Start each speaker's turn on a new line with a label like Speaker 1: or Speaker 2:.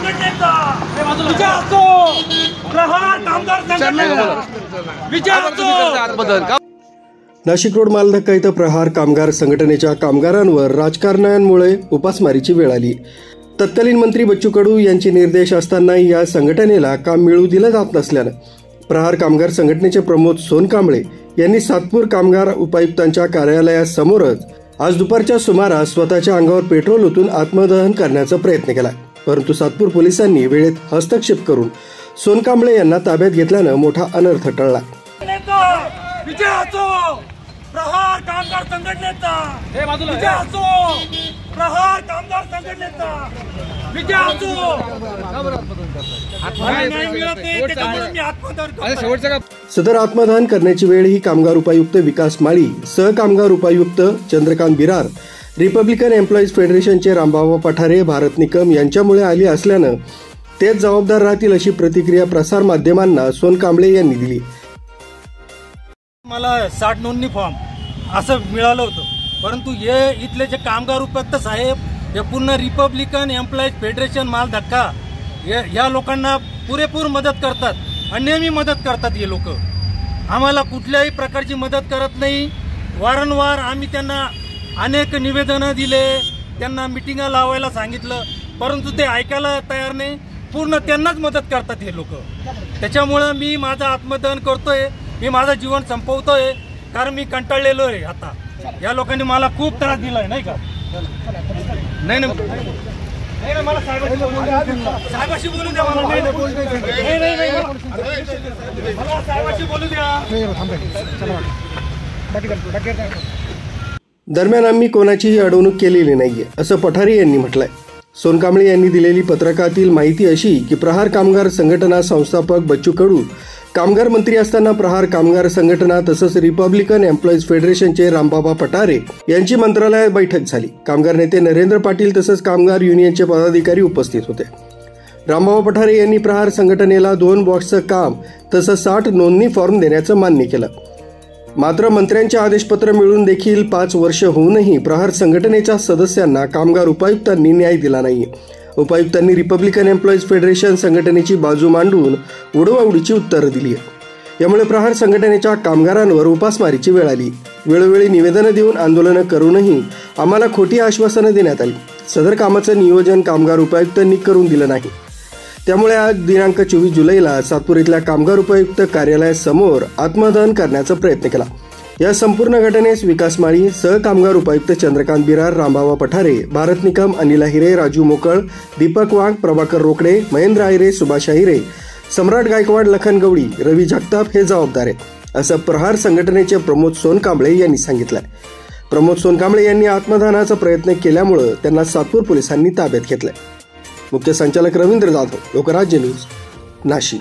Speaker 1: संघटनेचा विजय असो, प्रहार कामगार संघटनेचा विजय असो।
Speaker 2: नाशिक रोड मालधक्का इथं प्रहार कामगार संघटनेच्या कामगारांवर राजकारण्यांमुळे उपासमारीची वेळ आली। तत्कालीन मंत्री बच्चू कडू यांचे निर्देश असतानाही या संघटनेला काम मिळू दिलं जात नसल्यानं प्रहार कामगार संघटनेचे प्रमोद सोनकांबळे यांनी सातपूर कामगार उपायुक्तांच्या कार्यालयासमोरच आज दुपारच्या सुमारास स्वतःच्या अंगावर पेट्रोल ओतून आत्मदहन करण्याचा प्रयत्न केला, परंतु सातपूर पोलिसांनी वेळेत हस्तक्षेप करून सोनकांबळे यांना ताब्यात घेतल्यानं मोठा अनर्थ टळला।
Speaker 1: विजय असो, प्रहार कामगार संघटनेचा विजय असो, प्रहार कामगार संघटनेचा विजय असो।
Speaker 2: सदर आत्मदहन करण्याची वेळ ही कामगार उपायुक्त विकास माळी, सहकामगार उपायुक्त चंद्रकांत बिरार, रिपब्लिकन एम्प्लॉईज फेडरेशनचे रामबाबा पठारे, भारत निकम यांच्यामुळे आली असल्यानं तेच जबाबदार राहतील अशी प्रतिक्रिया प्रसार माध्यमांना सोनकांबळे यांनी दिली।
Speaker 1: मला 60 नोंदणी फॉर्म असं मिळालं होतं, परंतु हे इथले जे कामगार उपायुक्त साहेब हे पूर्ण रिपब्लिकन एम्प्लॉईज फेडरेशन मालधक्का या लोकांना पुरेपूर मदत करतात आणि नेहमी मदत करतात। हे लोक आम्हाला कुठल्याही प्रकारची मदत करत नाही। वारंवार आम्ही त्यांना अनेक निवेदनं दिले, त्यांना मिटिंगा लावायला सांगितलं, परंतु ते ऐकायला तयार नाही। पूर्ण त्यांनाच मदत करतात हे लोक। त्याच्यामुळे मी माझं आत्मदहन करतोय, मी माझं जीवन संपवतोय, कारण मी कंटाळलेलो आहे। आता या लोकांनी मला खूप त्रास दिलाय, नाही का? नाही ना, मला साहेबाशी बोलू द्या, मला साहेबाशी बोलू द्या।
Speaker 2: दरम्यान आम्ही कोणाचीही अडवणूक केलेली नाहीये असं पठारे यांनी म्हटलंय। सोनकांबळे यांनी दिलेली पत्रकातील माहिती अशी की प्रहार कामगार संघटना संस्थापक बच्चू कडू कामगार मंत्री असताना प्रहार कामगार संघटना तसंच रिपब्लिकन एम्प्लॉईज फेडरेशनचे रामबाबा पठारे यांची मंत्रालयात बैठक झाली। कामगार नेते नरेंद्र पाटील तसंच कामगार युनियनचे पदाधिकारी उपस्थित होते। रामबाबा पठारे यांनी प्रहार संघटनेला 2 बॉक्सचं काम तसंच 60 नोंदणी फॉर्म देण्याचं मान्य केलं। मात्र मंत्र्यांचे आदेशपत्र मिळून देखील 5 वर्ष होऊनही प्रहार संघटनेच्या सदस्यांना कामगार उपायुक्तांनी न्याय दिला नाही। उपायुक्तांनी रिपब्लिकन एम्प्लॉईज फेडरेशन संघटनेची बाजू मांडून उडवाउडीची उत्तरं दिली आहे। यामुळे प्रहार संघटनेच्या कामगारांवर उपासमारीची वेळ आली। वेळोवेळी निवेदनं देऊन आंदोलनं करूनही आम्हाला खोटी आश्वासनं देण्यात आली। सदर कामाचं नियोजन कामगार उपायुक्तांनी करून दिलं नाही। त्यामुळे आज दिनांक 24 जुलैला सातपूर इथल्या कामगार उपायुक्त कार्यालयासमोर आत्मदहन करण्याचा प्रयत्न केला। या संपूर्ण घटनेस विकास माळी, सहकामगार उपायुक्त चंद्रकांत बिरार, रामबाबा पठारे, भारत निकम, अनिल हिरे, राजू मोकळ, दीपक वाघ, प्रभाकर रोकडे, महेंद्र आहिरे, सुभाष आहिरे, सम्राट गायकवाड, लखन गवळी, रवी जगताप हे जबाबदार आहेत असं प्रहार संघटनेचे प्रमोद सोनकांबळे यांनी सांगितलंय। प्रमोद सोनकांबळे यांनी आत्मदहनाचा प्रयत्न केल्यामुळे त्यांना सातपूर पोलिसांनी ताब्यात घेतलंय। मुख्य संचालक रवींद्र जाधव, लोकराज्य न्यूज, नाशिक।